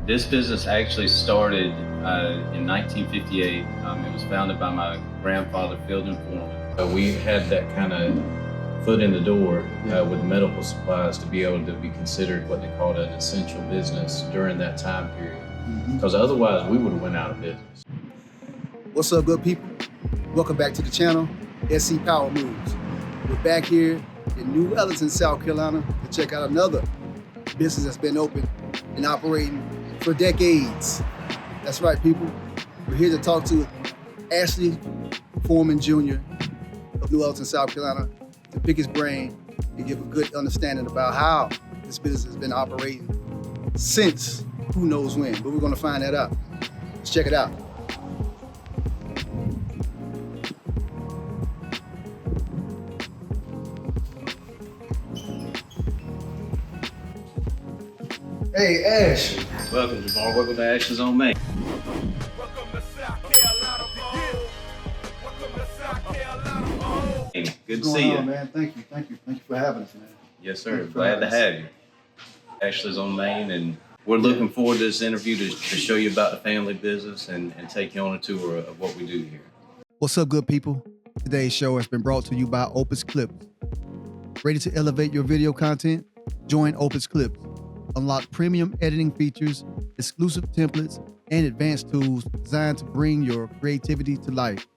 This business actually started in 1958. It was founded by my grandfather, Ellenton. We had that kind of foot in the door with medical supplies to be able to be considered what they called an essential business during that time period. Because otherwise we would have went out of business. What's up, good people? Welcome back to the channel, SC Power Moves. We're back here in New Ellenton, South Carolina to check out another business that's been open and operating for decades. That's right, people. We're here to talk to Ashley Forman IV of New Ellenton, South Carolina, to pick his brain and give a good understanding about how this business has been operating since who knows when, but we're gonna find that out. Let's check it out. Hey, Ash. Welcome, Jamar. Welcome to Ashley's on Main. Good to see you. Man? Thank you for having us, man. Yes, sir. Glad to have you. Ashley's on Main, and we're looking forward to this interview to show you about the family business and take you on a tour of what we do here. What's up, good people? Today's show has been brought to you by Opus Clips. Ready to elevate your video content? Join Opus Clips. Unlock premium editing features, exclusive templates, and advanced tools designed to bring your creativity to life.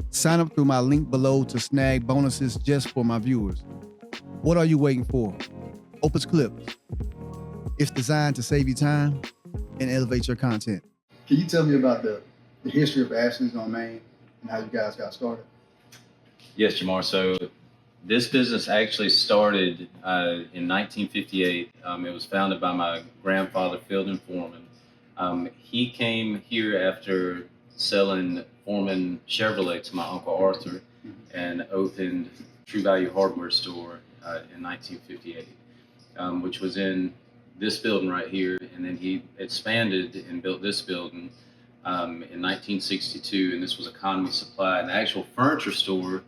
Sign up through my link below to snag bonuses just for my viewers. What are you waiting for? Opus Clips. It's designed to save you time and elevate your content. Can you tell me about the history of Ashley's on Main and how you guys got started? Yes, Jamar. So this business actually started in 1958. It was founded by my grandfather, Ellenton Forman. He came here after selling Forman Chevrolet to my Uncle Arthur and opened True Value Hardware store in 1958, which was in this building right here. And then he expanded and built this building in 1962, and this was Economy Supply. And the actual furniture store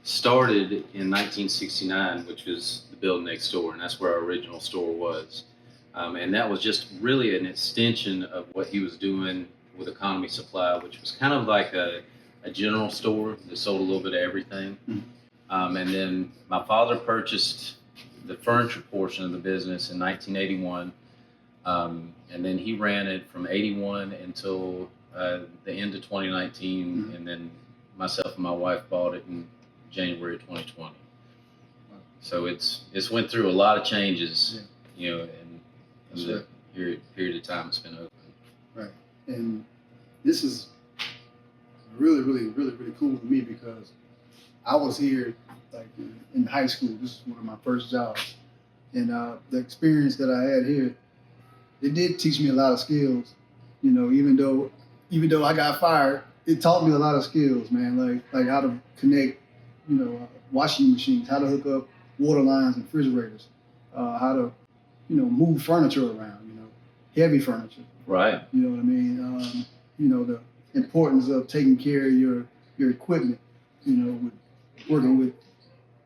started in 1969, which was the building next door, and that's where our original store was. And that was just really an extension of what he was doing with Economy Supply, which was kind of like a general store that sold a little bit of everything. And then my father purchased the furniture portion of the business in 1981. And then he ran it from 81 until the end of 2019. And then myself and my wife bought it in January 2020. So it's went through a lot of changes, you know, in the period of time it's been open. Right. And this is really cool to me because I was here like in high school. This is one of my first jobs. And the experience that I had here, it did teach me a lot of skills. You know, even though I got fired, it taught me a lot of skills, man. Like how to connect, you know, washing machines, how to hook up water lines and refrigerators, how to, you know, move furniture around, you know, heavy furniture. Right. You know what I mean? You know, the importance of taking care of your equipment, you know, with working with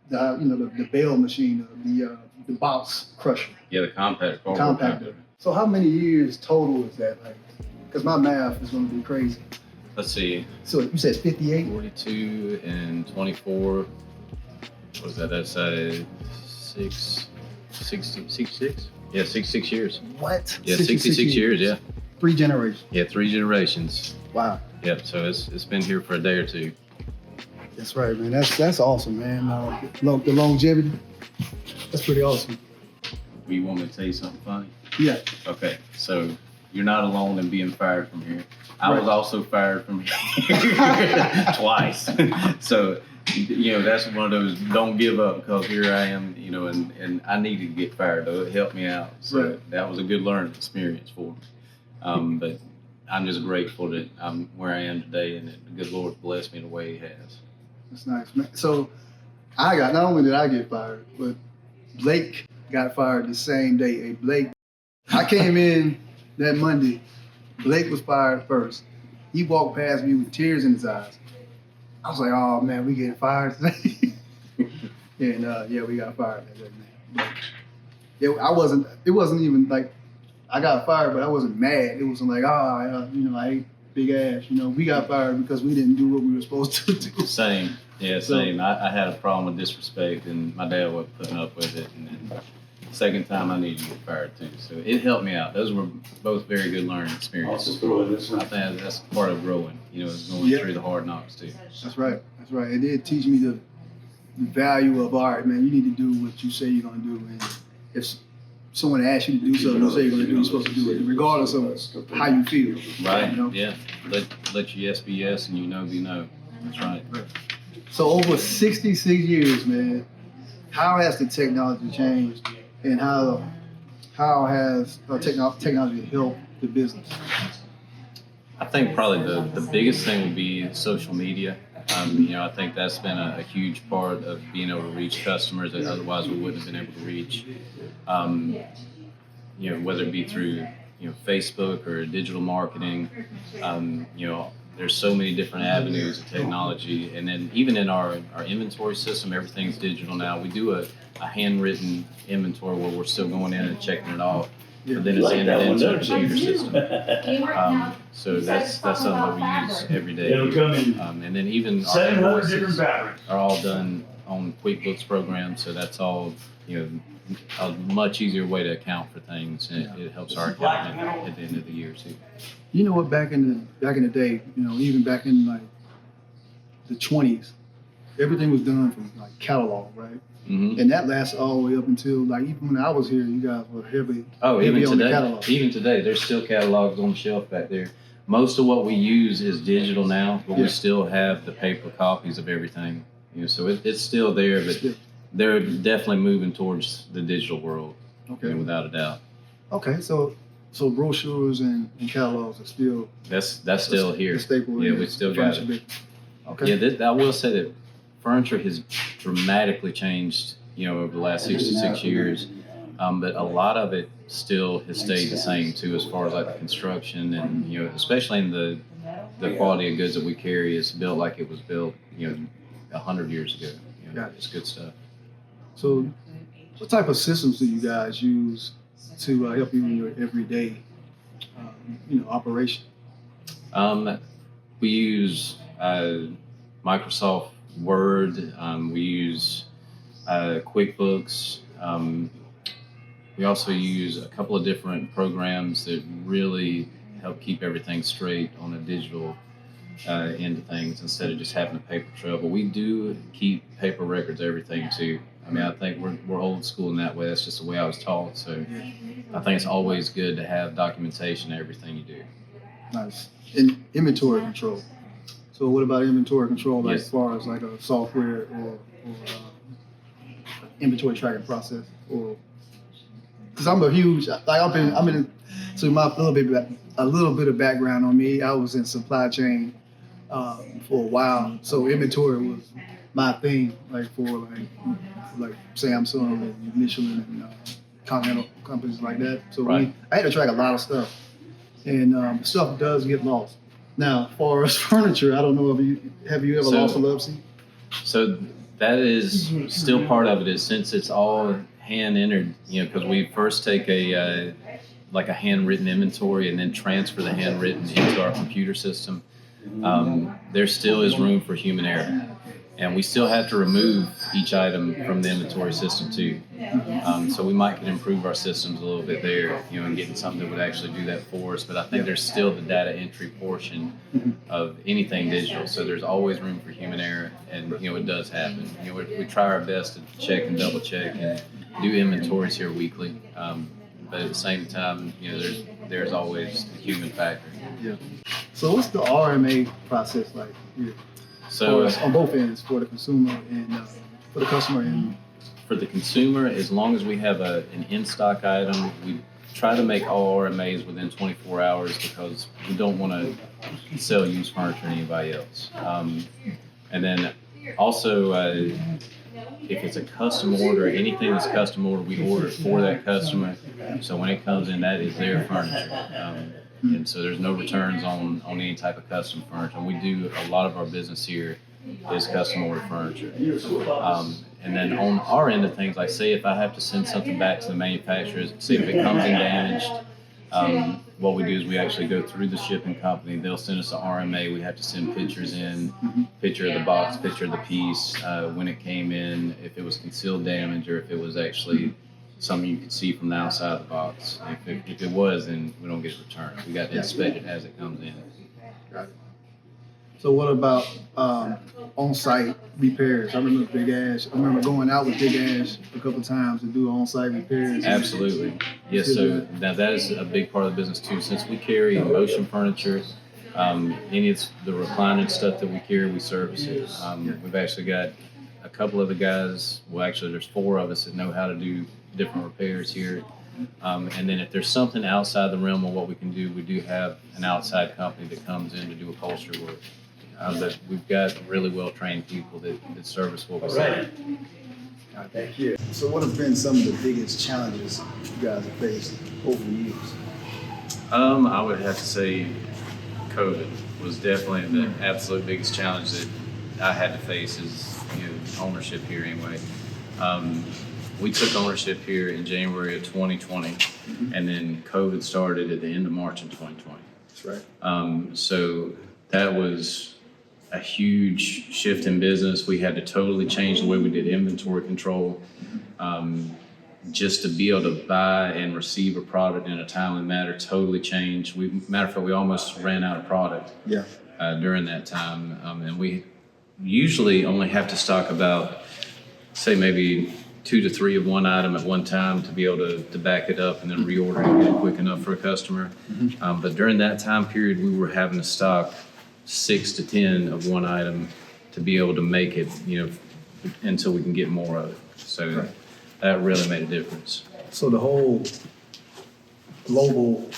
the, you know, the bale machine, the box crusher. Yeah, the compactor. Compactor. So how many years total is that? Like, because my math is going to be crazy. Let's see. So you said 58? 42 and 24. What is that? That's 66? Yeah, 66 years. What? Yeah, 66 years, yeah. 3 generations. Yeah, 3 generations. Wow. Yep, so it's been here for a day or two. That's right, man. That's awesome, man. The longevity, that's pretty awesome. You want me to tell you something funny? Yeah. Okay, so you're not alone in being fired from here. I was also fired from here twice. So, you know, that's one of those don't give up, because here I am, you know, and I needed to get fired, though. It helped me out. So that was a good learning experience for me. But I'm just grateful that I'm where I am today and that the good Lord blessed me the way He has. That's nice, man. So not only did I get fired, but Blake got fired the same day. Hey, Blake, I came in that Monday. Blake was fired first. He walked past me with tears in his eyes. I was like, oh man, we getting fired today. And we got fired that day, man. But it wasn't even like, I got fired, but I wasn't mad. It wasn't like, I hate Big Ash. We got fired because we didn't do what we were supposed to do. Same. Yeah, same. I had a problem with disrespect, and my dad wasn't putting up with it. And then the second time, I needed to get fired too. So it helped me out. Those were both very good learning experiences. I think that's part of growing. Going through the hard knocks too. That's right. It did teach me the value of art, man. You need to do what you say you're gonna do, and if someone asks you to do something, you say you're gonna do, you're supposed to do it, regardless of how you feel. Right. Yeah. Let your yes be yes, and be no. That's right. So over 66 years, man, how has the technology changed, and how has technology helped the business? I think probably the biggest thing would be social media. I think that's been a huge part of being able to reach customers that otherwise we wouldn't have been able to reach. Whether it be through Facebook or digital marketing. There's so many different avenues of technology, and then even in our inventory system, everything's digital now. We do a handwritten inventory where we're still going in and checking it off. But then it's entered into a computer system. So that's something that we use every day. And then even our invoices are all done on QuickBooks programs, so that's all a much easier way to account for things, and it helps our accountant at the end of the year too. You know what? Back in the day, even back in like the 20s, everything was done from like catalog, right? Mm-hmm. And that lasted all the way up until like even when I was here, you guys were heavy on the catalog. Even today, there's still catalogs on the shelf back there. Most of what we use is digital now, but we still have the paper copies of everything. So it's still there, but they're definitely moving towards the digital world. Okay, without a doubt. Okay, so brochures and catalogs are still that's still here. Staple. Yeah, we still got it. Okay. Yeah, I will say that furniture has dramatically changed, over the last 66 years. But a lot of it still has stayed the same too, as far as like the construction and especially in the quality of goods that we carry is built like it was built 100 years ago. It's good stuff. So, what type of systems do you guys use to help you in your everyday operation? We use Microsoft Word. We use QuickBooks. We also use a couple of different programs that really help keep everything straight on a digital end of things instead of just having a paper trail. But we do keep paper records of everything too. I think we're old school in that way. That's just the way I was taught. So I think it's always good to have documentation of everything you do. Nice. And inventory control. So what about inventory control, as far as like a software or inventory tracking process, or because I'm a huge I'm in. So a little bit of background on me. I was in supply chain for a while, so inventory was my thing. Like for like Samsung and Michelin and Continental companies like that. So I had to track a lot of stuff, and stuff does get lost. Now, as far as furniture, I don't know if have you ever lost a love seat? So that is still part of it. Is since it's all hand entered, because we first take a handwritten inventory and then transfer the handwritten into our computer system. There still is room for human error, and we still have to remove each item from the inventory system too. So we might can improve our systems a little bit there, and getting something that would actually do that for us. But I think there's still the data entry portion of anything digital. So there's always room for human error, and it does happen. We try our best to check and double check and do inventories here weekly. But at the same time, there's always the human factor. Yeah. So what's the RMA process like here? So on both ends, for the consumer and for the customer and for the consumer, as long as we have an in-stock item, we try to make all RMAs within 24 hours because we don't want to sell used furniture to anybody else. And then also, if it's a custom order, anything that's custom order, we order it for that customer. So when it comes in, that is their furniture. And so there's no returns on any type of custom furniture. And we do a lot of our business here is custom order furniture. And then on our end of things, like say if I have to send something back to the manufacturer, see if it comes in damaged, What we do is we actually go through the shipping company. They'll send us an RMA. We have to send pictures in, picture of the box, picture of the piece, when it came in, if it was concealed damage or if it was actually something you could see from the outside of the box. If it was, then we don't get it returned. We got to inspect it as it comes in. Got it. So what about on-site repairs? I remember Big Ash. I remember going out with Big Ash a couple of times to do on-site repairs. Absolutely. Yes, so now that is a big part of the business too. Since we carry motion furniture, any of the reclining stuff that we carry, we service it. We've actually got a couple of the guys, well actually there's 4 of us that know how to do different repairs here. And then if there's something outside the realm of what we can do, we do have an outside company that comes in to do upholstery work. But we've got really well-trained people that service what we sell. Thank you. So what have been some of the biggest challenges you guys have faced over the years? I would have to say COVID was definitely the absolute biggest challenge that I had to face as ownership here anyway. We took ownership here in January of 2020, and then COVID started at the end of March of 2020. That's right. So that was a huge shift in business. We had to totally change the way we did inventory control, just to be able to buy and receive a product in a timely manner. Totally changed. Matter of fact, we almost ran out of product. During that time, and we usually only have to stock about, say, maybe 2 to 3 of one item at one time to be able to back it up and then reorder it and get it quick enough for a customer. But during that time period, we were having to stock 6 to 10 of one item to be able to make it, until we can get more of it. So that really made a difference. So the whole global,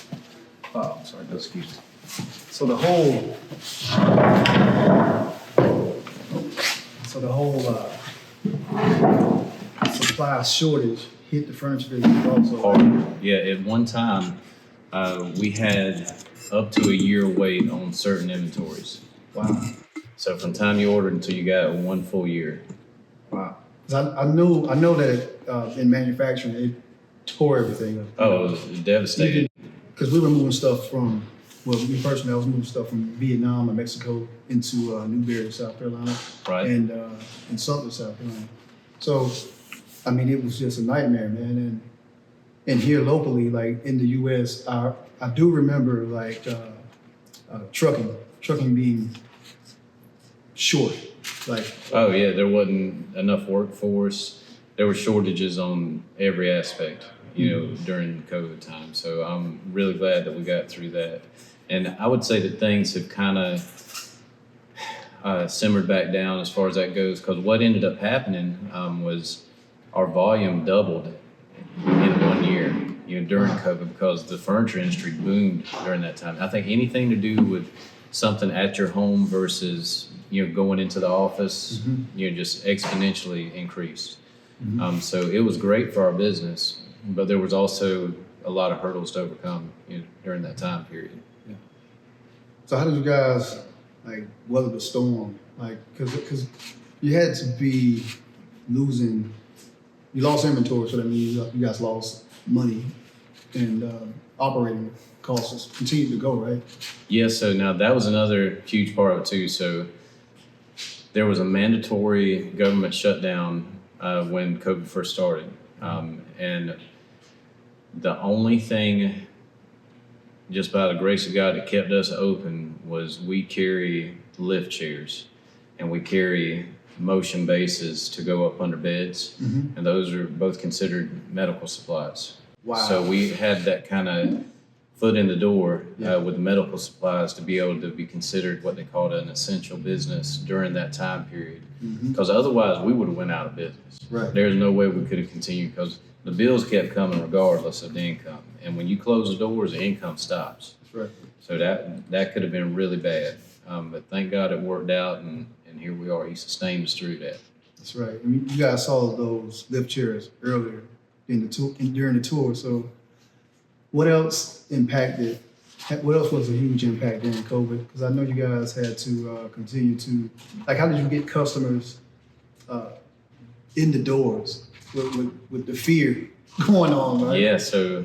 Excuse me. so the whole supply shortage hit the furniture business also. Hard. Yeah, at one time, we had up to a year wait on certain inventories. Wow. So from time you ordered until you got 1 full year. Wow. 'Cause I know that in manufacturing it tore everything up. Oh, it was devastating. Because we were moving stuff from, well, me personally, I was moving stuff from Vietnam and Mexico into Newberry, South Carolina, Right. and Sumter, South Carolina. So, I mean, it was just a nightmare, man. And here locally, like in the U.S., I do remember like trucking being short. Like, Oh yeah, there wasn't enough workforce. There were shortages on every aspect, during COVID time. So I'm really glad that we got through that. And I would say that things have kind of simmered back down as far as that goes, because what ended up happening was our volume doubled in 1 year, during COVID, because the furniture industry boomed during that time. I think anything to do with something at your home versus going into the office, just exponentially increased. So it was great for our business, but there was also a lot of hurdles to overcome during that time period. yeah. So how did you guys like weather the storm? Like, because you had to be losing. You lost inventory, so that means you guys lost money, and operating costs continued to go, right? Yeah, so now that was another huge part of it too. So there was a mandatory government shutdown when COVID first started. And the only thing, just by the grace of God, that kept us open was we carry lift chairs and we carry motion bases to go up under beds. And those are both considered medical supplies. Wow. So we had that kind of foot in the door with medical supplies to be able to be considered what they called an essential business during that time period. Because otherwise we would have went out of business. Right. There's no way we could have continued, because the bills kept coming regardless of the income. And when you close the doors, the income stops. That's right. So that could have been really bad. But thank God it worked out, and here we are. He sustained us through that. That's right. I mean, you guys saw those lift chairs earlier during the tour. So what else impacted? What else was a huge impact during COVID? Because I know you guys had to continue to, like, how did you get customers in the doors with the fear going on, right? Yeah, so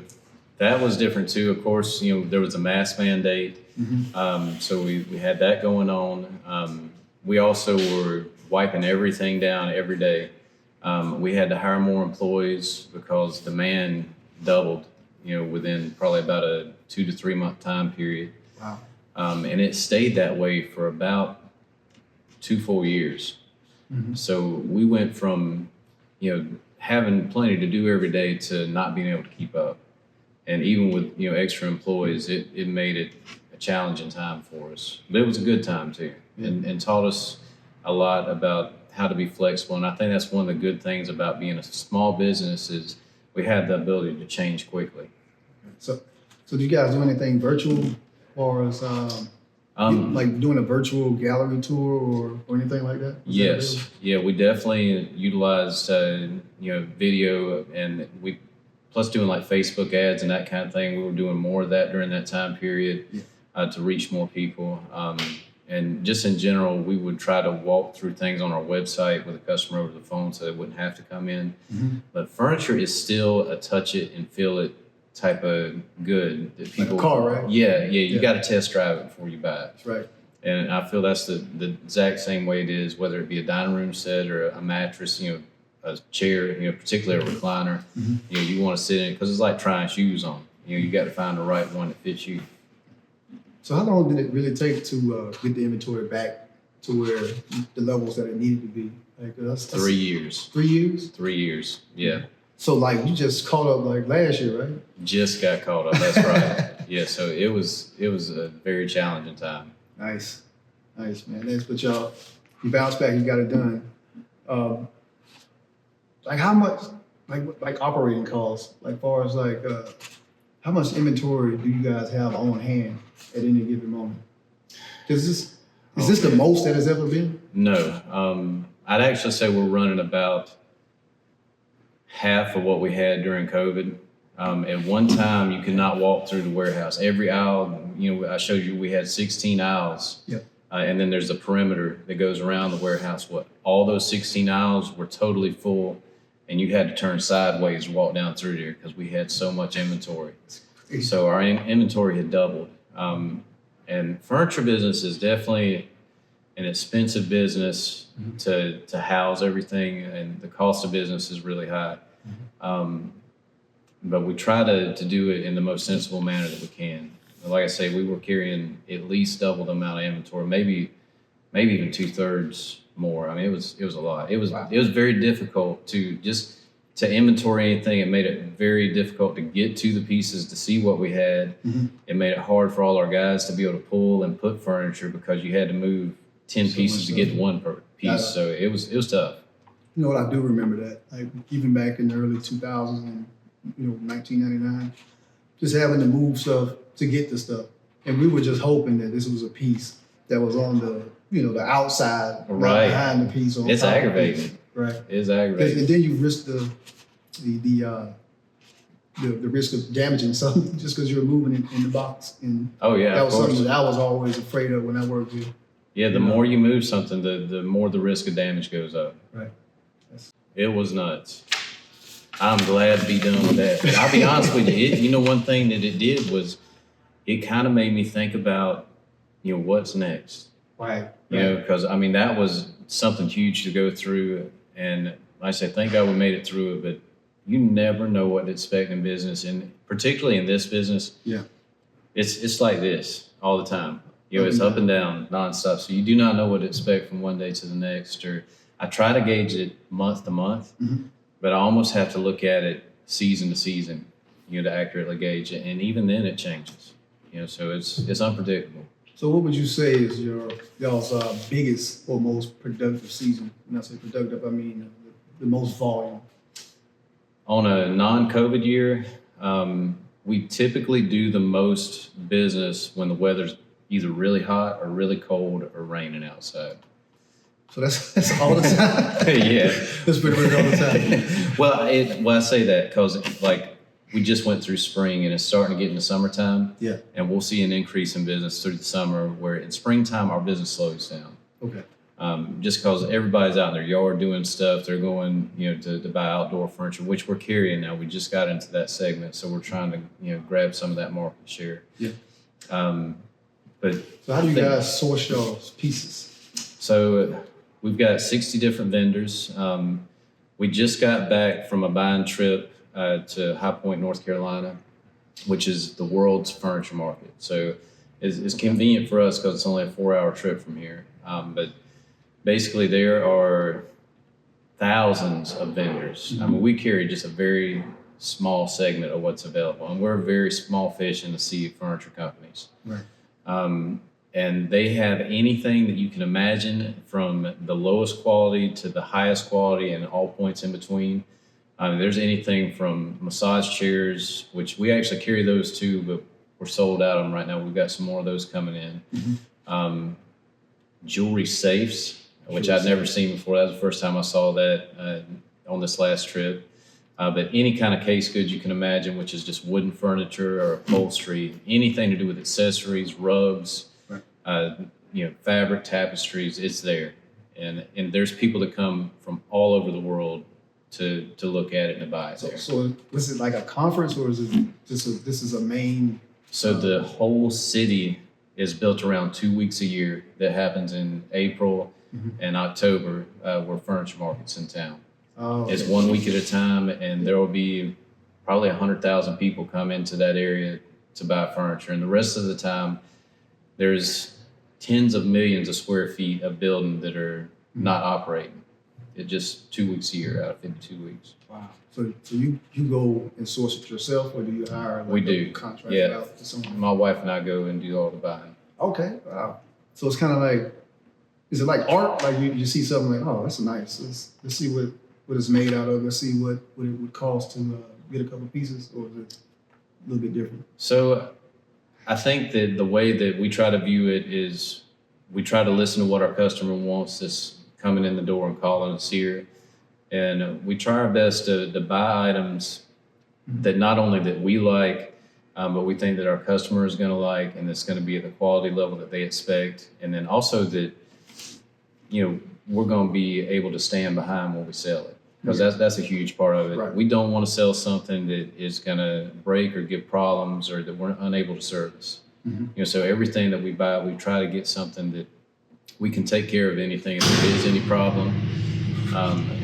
That was different too. Of course, there was a mask mandate. So we had that going on. We also were wiping everything down every day. We had to hire more employees because demand doubled, within probably about a 2 to 3 month time period. Wow. And it stayed that way for about 2 full years. So we went from, having plenty to do every day to not being able to keep up. And even with, extra employees, it made it a challenging time for us. But it was a good time too, and taught us a lot about how to be flexible. And I think that's one of the good things about being a small business is we have the ability to change quickly. So do you guys do anything virtual, or as like doing a virtual gallery tour or anything like that? Yes, we definitely utilized video, and we plus doing like Facebook ads and that kind of thing. We were doing more of that during that time period to reach more people. And just in general, we would try to walk through things on our website with a customer over the phone so they wouldn't have to come in. But furniture is still a touch it and feel it type of good that people. Like a car, right? Yeah. You got to test drive it before you buy it. That's right. And I feel that's the exact same way it is, whether it be a dining room set or a mattress, a chair, particularly a recliner. You want to sit in it because it's like trying shoes on. You got to find the right one that fits you. So how long did it really take to get the inventory back to where the levels that it needed to be? Like that's 3 years. 3 years? 3 years, yeah. So like you just caught up like last year, right? Just got caught up. That's right. Yeah. So it was a very challenging time. Nice, man. That's what you bounced back. You got it done. Like how much, like operating costs, like far as like how much inventory do you guys have on hand at any given moment? Is this the most that has ever been? No, I'd actually say we're running about half of what we had during COVID. At one time, you could not walk through the warehouse. Every aisle, I showed you we had 16 aisles. Yep. And then there's a perimeter that goes around the warehouse. All those 16 aisles were totally full, and you had to turn sideways to walk down through there because we had so much inventory. So our inventory had doubled. And furniture business is definitely an expensive business to house everything, and the cost of business is really high. But we try to do it in the most sensible manner that we can. Like I say, we were carrying at least double the amount of inventory, maybe even 2/3 more. I mean, it was a lot. It was very difficult to inventory anything. It made it very difficult to get to the pieces to see what we had. It made it hard for all our guys to be able to pull and put furniture because you had to move 10 pieces to get to one piece. So it was tough. You know what, I do remember that. Like even back in the early 2000s and 1999, just having to move stuff to get the stuff, and we were just hoping that this was a piece that was on the outside, right behind the piece. On it's aggravating. Right. It's aggravating. And then you risk the risk of damaging something just because you're moving it in the box. And that was something that I was always afraid of when I worked here. Yeah, the more you move something, the more the risk of damage goes up. Right. It was nuts. I'm glad to be done with that. But I'll be honest with you. One thing that it did was it kind of made me think about, what's next. Right. Because that was something huge to go through. And like I said, thank God we made it through it. But you never know what to expect in business, and particularly in this business. Yeah. It's like this all the time. It's up and down nonstop. So you do not know what to expect from one day to the next. Or I try to gauge it month to month, but I almost have to look at it season to season, to accurately gauge it. And even then it changes, so it's unpredictable. So what would you say is y'all's biggest or most productive season? When I say productive, I mean the most volume. On a non-COVID year, we typically do the most business when the weather's either really hot or really cold or raining outside. So that's all the time? Yeah. That's pretty much all the time. Well, I say that because we just went through spring and it's starting to get into summertime. Yeah. And we'll see an increase in business through the summer where in springtime our business slows down. Okay. Just because everybody's out in their yard doing stuff, they're going, to buy outdoor furniture, which we're carrying now. We just got into that segment, so we're trying to, grab some of that market share. Yeah. But so how do you guys source your pieces? So we've got 60 different vendors. We just got back from a buying trip to High Point, North Carolina, which is the world's furniture market. So it's convenient for us because it's only a 4-hour trip from here. But basically, there are thousands of vendors. I mean, we carry just a very small segment of what's available, and we're a very small fish in the sea of furniture companies. Right. And they have anything that you can imagine, from the lowest quality to the highest quality and all points in between. There's anything from massage chairs, which we actually carry those too, but we're sold out of them right now. We've got some more of those coming in. Jewelry safes, which I'd never seen before. That was the first time I saw that on this last trip. But any kind of case goods you can imagine, which is just wooden furniture or upholstery, anything to do with accessories, rugs, fabric, tapestries, it's there. And there's people that come from all over the world to look at it and to buy it there. So was it like a conference, or is it this is a main? So the whole city is built around 2 weeks a year that happens in April and October, where furniture market's in town. Oh, okay. It's 1 week at a time, and there will be probably 100,000 people come into that area to buy furniture. And the rest of the time, there's tens of millions of square feet of building that are not operating. It's just 2 weeks a year out of 52 weeks. Wow. So you go and source it yourself, or do you hire we do. Contract out to someone? My wife and I go and do all the buying. Okay. Wow. So it's kind of like, is it like art? Like you see something like, oh, that's nice. Let's see what it's made out of. Let's see what it would cost to get a couple pieces, or is it a little bit different? So I think that the way that we try to view it is we try to listen to what our customer wants that's coming in the door and calling us here. And we try our best to buy items that not only that we like, but we think that our customer is going to like, and it's going to be at the quality level that they expect. And then also that, we're going to be able to stand behind when we sell it. Because that's a huge part of it. Right. We don't want to sell something that is going to break or give problems or that we're unable to service. So everything that we buy, we try to get something that we can take care of anything if there is any problem.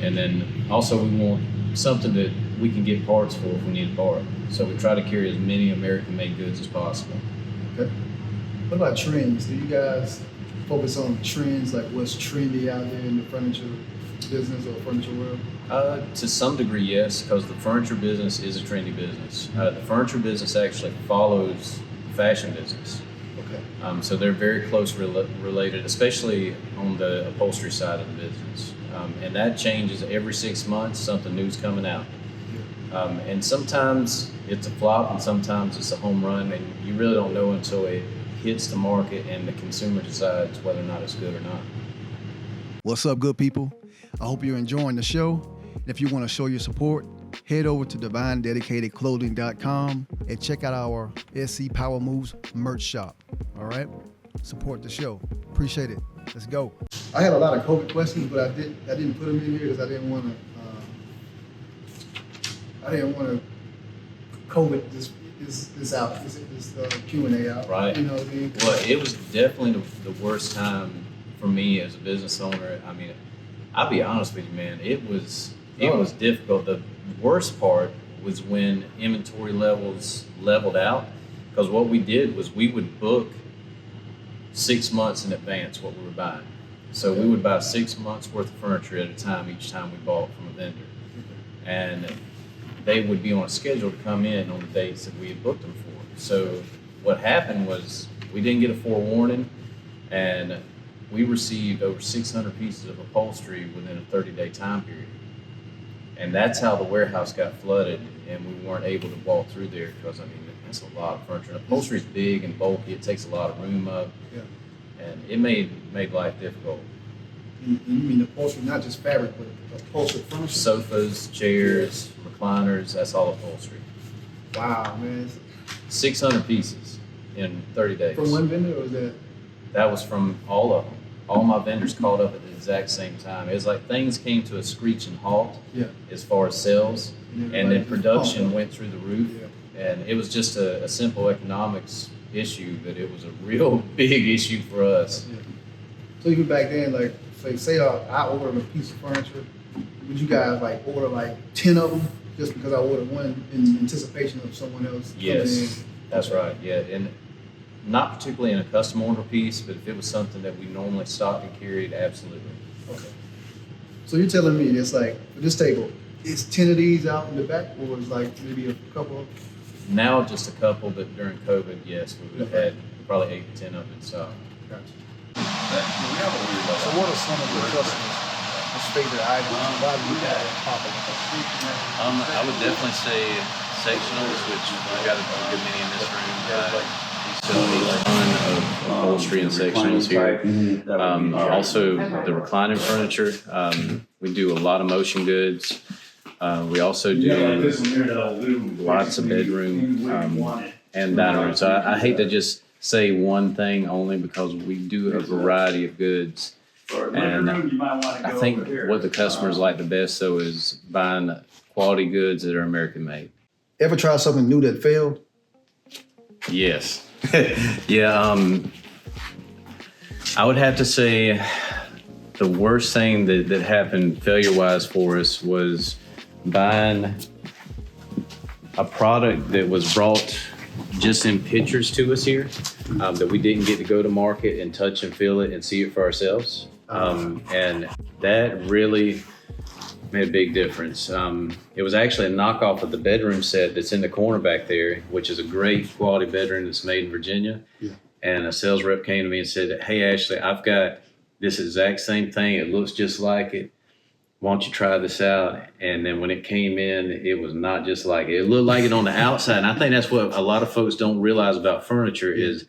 And then also we want something that we can get parts for if we need a part. So we try to carry as many American-made goods as possible. Okay. What about trends? Do you guys focus on trends, like what's trendy out there in the furniture business or furniture world? To some degree, yes, because the furniture business is a trendy business. The furniture business actually follows the fashion business. Okay. So they're very close related, especially on the upholstery side of the business. And that changes every 6 months, something new's coming out. And sometimes it's a flop and sometimes it's a home run, and you really don't know until it hits the market and the consumer decides whether or not it's good or not. What's up, good people? I hope you're enjoying the show. And if you want to show your support, head over to divinededicatedclothing.com and check out our SC Power Moves merch shop. All right? Support the show. Appreciate it. Let's go. I had a lot of COVID questions, but I didn't put them in here because I didn't want to COVID this out, this Q&A out. Right. You know what I mean? Well, it was definitely the worst time for me as a business owner. I mean, I'll be honest with you, man. It was difficult. The worst part was when inventory levels leveled out, because what we did was we would book 6 months in advance what we were buying. So we would buy 6 months worth of furniture at a time each time we bought from a vendor. And they would be on a schedule to come in on the dates that we had booked them for. So what happened was we didn't get a forewarning, and we received over 600 pieces of upholstery within a 30-day time period. And that's how the warehouse got flooded, and we weren't able to walk through there because, I mean, that's a lot of furniture. And upholstery is big and bulky. It takes a lot of room up, and it made life difficult. You mean upholstery, not just fabric, but upholstery furniture? Sofas, chairs, recliners, that's all upholstery. Wow, man. 600 pieces in 30 days. From one vendor, or was that? That was from all of them. all my vendors caught up at the exact same time. It was like things came to a screeching halt as far as sales, and then production went through the roof. And it was just a simple economics issue, but it was a real big issue for us. So even back then, like say I ordered a piece of furniture, would you guys like order like 10 of them just because I ordered one in anticipation of someone else? Yes, that's right. Yeah, and not particularly in a custom order piece, but if it was something that we normally stocked and carried, absolutely. Okay. So you're telling me it's like for this table, it's 10 of these out in the back, or it's like maybe a couple? Now just a couple, but during COVID, yes, we would have had probably 8 to 10 of them in stock. Gotcha. So what are some of your customers' favorite items? Why do you guys popular? I would definitely say sectionals, which we've got a good many in this room. We sell a ton of upholstery and sectionals here. Also, the reclining furniture. We do a lot of motion goods. We also do lots of bedroom and dining room. So I hate to just say one thing only because we do a variety of goods. And I think what the customers like the best, though, is buying quality goods that are American made. Ever try something new that failed? Yes. Yeah. I would have to say the worst thing that happened failure-wise for us was buying a product that was brought just in pictures to us here that we didn't get to go to market and touch and feel it and see it for ourselves. And that really made a big difference. It was actually a knockoff of the bedroom set that's in the corner back there, which is a great quality bedroom that's made in Virginia. Yeah. And a sales rep came to me and said, "Hey, Ashley, I've got this exact same thing. It looks just like it. Why don't you try this out?" And then when it came in, it was not just like it. It looked like it on the outside. And I think that's what a lot of folks don't realize about furniture is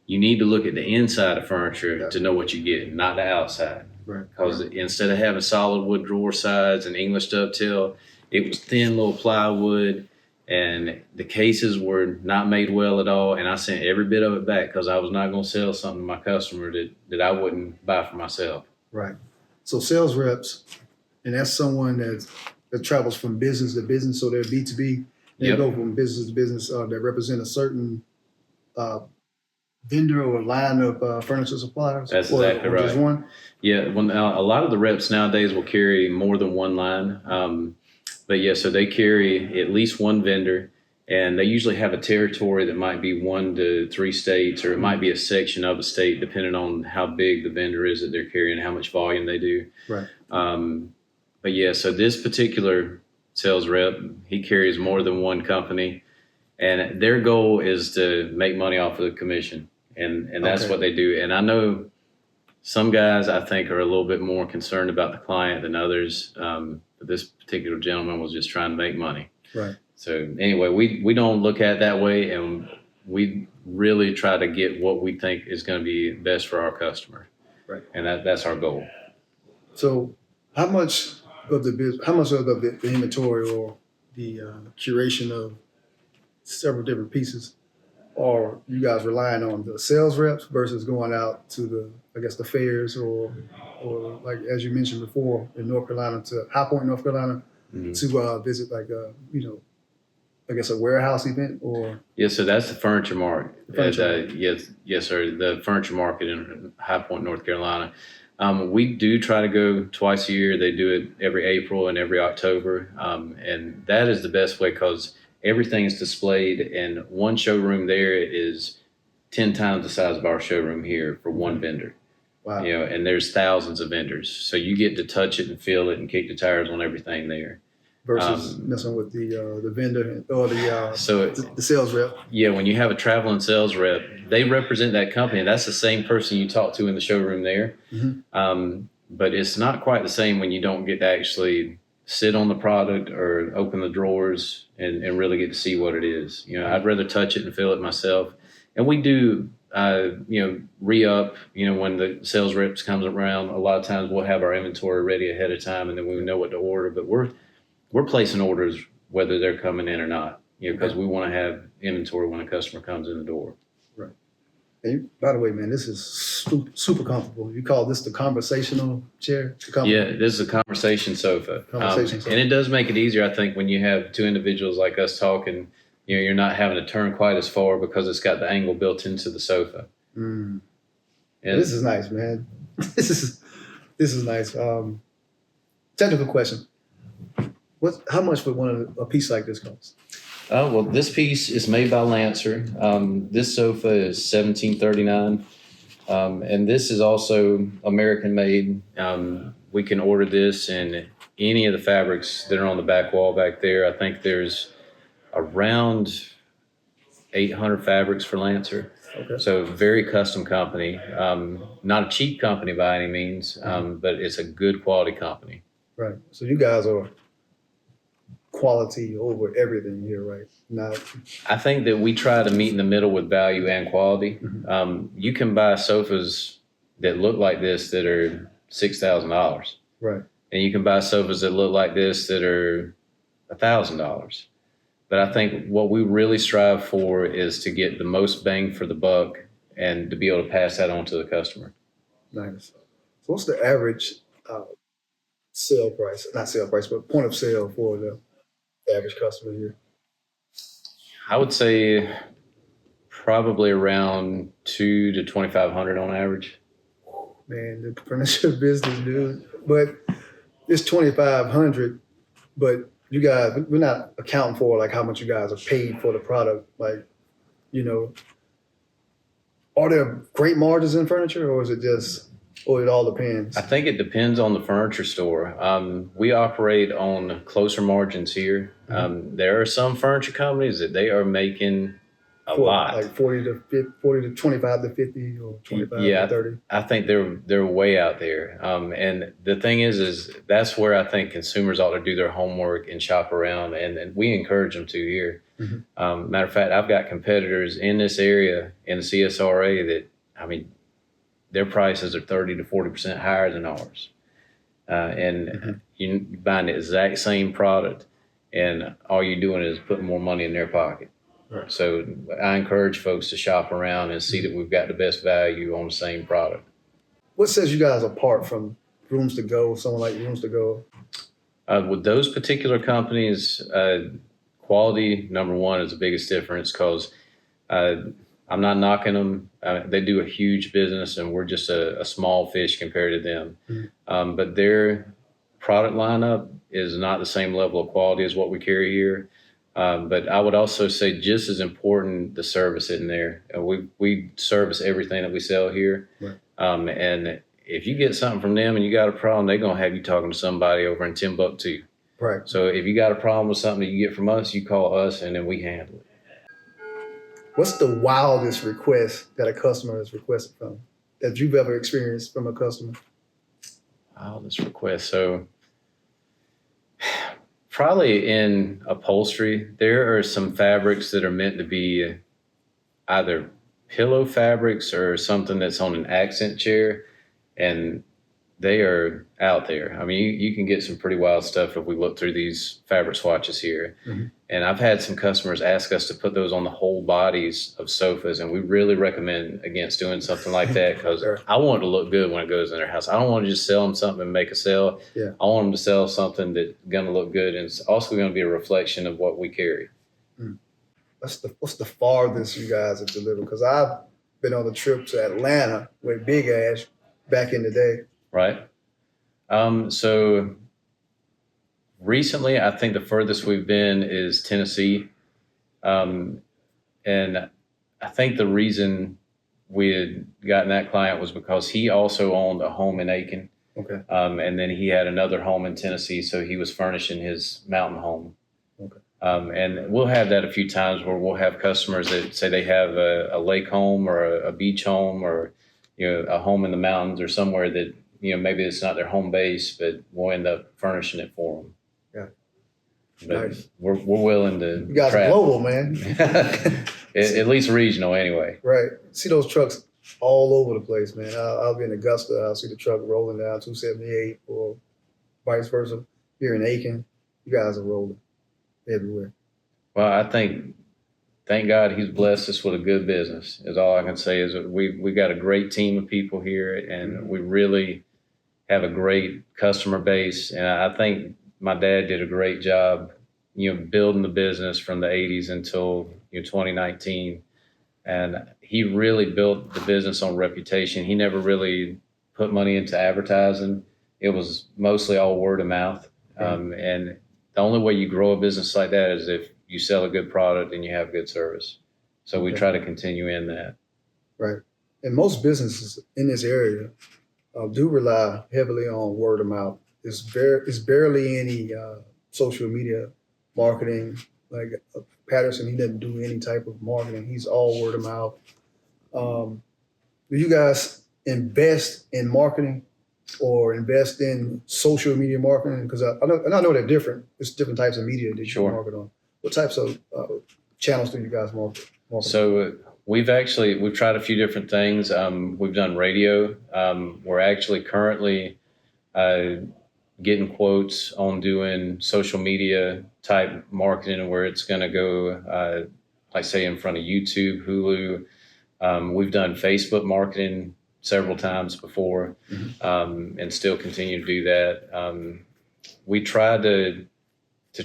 you need to look at the inside of furniture to know what you get, not the outside. Because instead of having solid wood drawer sides and English dovetail, it was thin little plywood, and the cases were not made well at all. And I sent every bit of it back because I was not going to sell something to my customer that I wouldn't buy for myself. Right. So sales reps, and that's someone that travels from business to business. So they're B2B. They go from business to business. They represent a certain vendor or line of furniture suppliers. That's exactly right. Just one. Yeah, a lot of the reps nowadays will carry more than one line. But yeah, so they carry at least one vendor, and they usually have a territory that might be 1 to 3 states, or it might be a section of a state, depending on how big the vendor is that they're carrying, how much volume they do. Right. But yeah, so this particular sales rep, he carries more than one company, and their goal is to make money off of the commission, and that's what they do. And I know some guys I think are a little bit more concerned about the client than others. But this particular gentleman was just trying to make money. Right. So anyway, we don't look at it that way, and we really try to get what we think is going to be best for our customer. Right. And that's our goal. So how much of the inventory or the curation of several different pieces are you guys relying on the sales reps versus going out to the fairs or like as you mentioned before in North Carolina to High Point, North Carolina, to visit a warehouse event or? Yes, so that's the furniture market. Yes, sir. The furniture market in High Point, North Carolina. We do try to go twice a year. They do it every April and every October. And that is the best way because everything is displayed, and one showroom there is 10 times the size of our showroom here for one vendor. Wow. And there's thousands of vendors. So you get to touch it and feel it and kick the tires on everything there. Versus messing with the vendor or the sales rep. Yeah, when you have a traveling sales rep, they represent that company. That's the same person you talk to in the showroom there. Mm-hmm. But it's not quite the same when you don't get to actually sit on the product or open the drawers and really get to see what it is. I'd rather touch it and feel it myself. And we do, re-up, when the sales reps comes around. A lot of times we'll have our inventory ready ahead of time, and then we know what to order. But we're placing orders whether they're coming in or not, because we want to have inventory when a customer comes in the door. Right. And by the way, man, this is super comfortable. You call this the conversational chair? Yeah, this is a conversation sofa. Sofa. And it does make it easier, I think, when you have two individuals like us talking, you're not having to turn quite as far because it's got the angle built into the sofa. And this is nice, man. This is nice. Technical question. How much would a piece like this cost? Well, this piece is made by Lancer. This sofa is $17.39, and this is also American made. We can order this in any of the fabrics that are on the back wall back there. I think there's around 800 fabrics for Lancer. Okay. So very custom company. Not a cheap company by any means, but it's a good quality company. Right. So you guys are quality over everything here, right? I think that we try to meet in the middle with value and quality. You can buy sofas that look like this that are $6,000. Right. And you can buy sofas that look like this that are $1,000. But I think what we really strive for is to get the most bang for the buck and to be able to pass that on to the customer. Nice. So what's the average sale price? Not sale price, but point of sale for the average customer here? I would say probably around $2,000 to $2,500 on average. Man, the furniture business, dude. But it's $2,500, but you guys, we're not accounting for like how much you guys are paid for the product. Like, are there great margins in furniture, or is it just, or it all depends? I think it depends on the furniture store. We operate on closer margins here. There are some furniture companies that they are making a lot, like 40 to 25 to 50, or 25 to 30. I think they're way out there. And the thing is that's where I think consumers ought to do their homework and shop around, and we encourage them to here. Matter of fact, I've got competitors in this area in the CSRA that, their prices are 30 to 40% higher than ours. You buy the exact same product, and all you're doing is putting more money in their pocket. Right. So I encourage folks to shop around and see that we've got the best value on the same product. What sets you guys apart from Rooms to Go, someone like Rooms to Go? With those particular companies, quality, number one, is the biggest difference, because I'm not knocking them. They do a huge business, and we're just a small fish compared to them. But their product lineup is not the same level of quality as what we carry here. But I would also say just as important, the service in there. We service everything that we sell here. Right. And if you get something from them and you got a problem, they're going to have you talking to somebody over in Timbuktu. Right. So if you got a problem with something that you get from us, you call us and then we handle it. What's the wildest request that a customer has requested from, that you've ever experienced from a customer? Wildest request. So probably in upholstery, there are some fabrics that are meant to be either pillow fabrics or something that's on an accent chair, and they are out there. You can get some pretty wild stuff if we look through these fabric swatches here. And I've had some customers ask us to put those on the whole bodies of sofas, and we really recommend against doing something like that, because I want it to look good when it goes in their house. I don't want to just sell them something and make a sale. Yeah. I want them to sell something that's going to look good, and it's also going to be a reflection of what we carry. What's the farthest you guys have delivered? Because I've been on the trip to Atlanta with Big Ash back in the day. Right. So recently, I think the furthest we've been is Tennessee. And I think the reason we had gotten that client was because he also owned a home in Aiken. Okay. And then he had another home in Tennessee, so he was furnishing his mountain home. Okay. And we'll have that a few times where we'll have customers that say they have a lake home or a beach home, or a home in the mountains or somewhere that maybe it's not their home base, but we'll end up furnishing it for them. Yeah. But nice. we're willing to. You guys travel. are global, man. At least regional, anyway. Right. See those trucks all over the place, man. I'll be in Augusta. I'll see the truck rolling down 278, or vice versa. Here in Aiken, you guys are rolling everywhere. Well, I think thank God he's blessed us with a good business, is all I can say. Is that we got a great team of people here, and we really have a great customer base. And I think my dad did a great job, building the business from the 80s until 2019. And he really built the business on reputation. He never really put money into advertising. It was mostly all word of mouth. And the only way you grow a business like that is if you sell a good product and you have good service. So we try to continue in that. Right. And most businesses in this area do rely heavily on word of mouth. It's barely any social media marketing. Like Patterson, he doesn't do any type of marketing. He's all word of mouth. Do you guys invest in marketing or invest in social media marketing? Because I know they're different. It's different types of media that you can market on. What types of channels do you guys market? So we've tried a few different things. We've done radio. We're actually currently getting quotes on doing social media type marketing, where it's going to go, like say in front of YouTube, Hulu. We've done Facebook marketing several times before, and still continue to do that. We tried to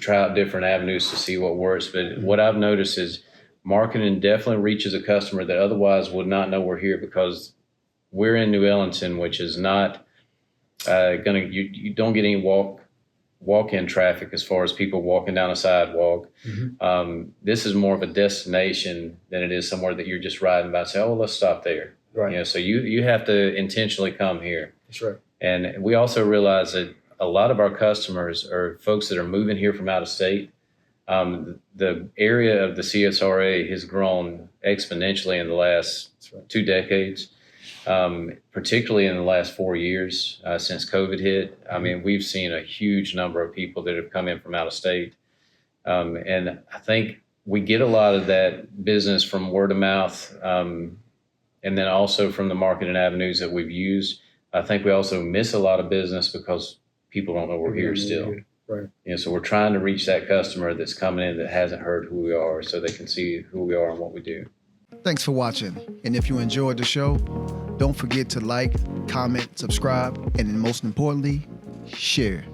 try out different avenues to see what works, but what I've noticed is marketing definitely reaches a customer that otherwise would not know we're here, because we're in New Ellenton, which is not you don't get any walk-in traffic as far as people walking down a sidewalk. This is more of a destination than it is somewhere that you're just riding by and say, oh, let's stop there. Right. So you have to intentionally come here. That's right. And we also realize that a lot of our customers are folks that are moving here from out of state. The area of the CSRA has grown exponentially in the last 2 decades, particularly in the last 4 years since COVID hit. I mean, we've seen a huge number of people that have come in from out of state. And I think we get a lot of that business from word of mouth, and then also from the marketing avenues that we've used. I think we also miss a lot of business because people don't know we're here still. Right. So we're trying to reach that customer that's coming in that hasn't heard who we are, so they can see who we are and what we do. Thanks for watching. And if you enjoyed the show, don't forget to like, comment, subscribe, and then most importantly, share.